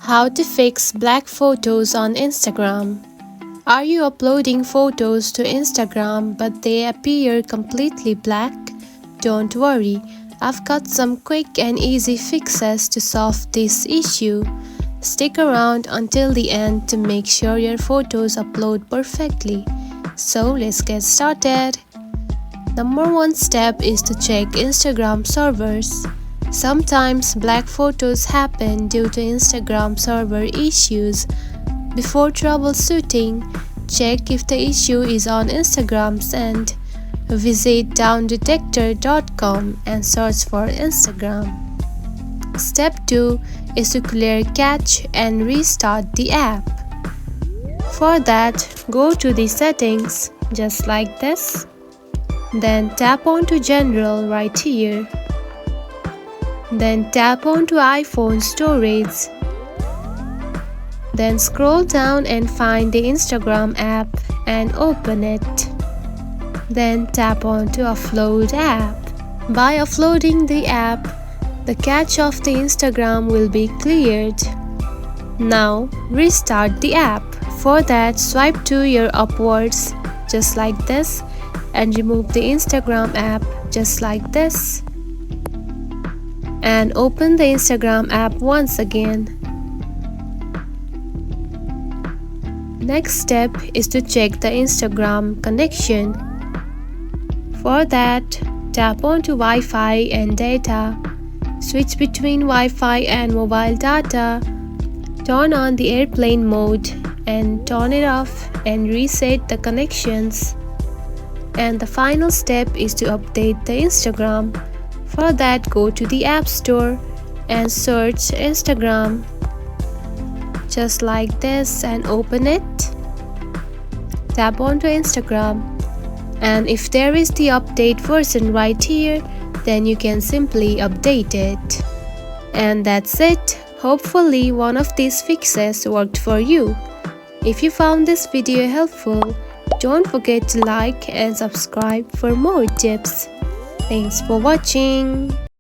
How to fix black photos on Instagram. Are you uploading photos to Instagram but they appear completely black? Don't worry, I've got some quick and easy fixes to solve this issue. Stick around until the end to make sure your photos upload perfectly. So let's get started. Number one step is to check Instagram servers. Sometimes black photos happen due to Instagram server issues. Before troubleshooting, check if the issue is on Instagram's end. Visit downdetector.com and search for Instagram. Step 2 is to clear cache and restart the app. For that, go to the settings just like this. Then tap onto General right here. Then tap onto iPhone storage. Then scroll down and find the Instagram app and open it. Then tap onto Upload app. By uploading the app, the cache of the Instagram will be cleared. Now restart the app. For that, swipe to your upwards just like this and remove the Instagram app just like this. And open the Instagram app once again. Next step is to check the Instagram connection. For that, tap onto Wi-Fi and data. Switch between Wi-Fi and mobile data. Turn on the airplane mode and turn it off and reset the connections. And the final step is to update the Instagram. For that, go to the App Store and search Instagram just like this and open it. Tap onto Instagram, and if there is the update version right here, then you can simply update it. And that's it. Hopefully one of these fixes worked for you. If you found this video helpful, don't forget to like and subscribe for more tips. Thanks for watching.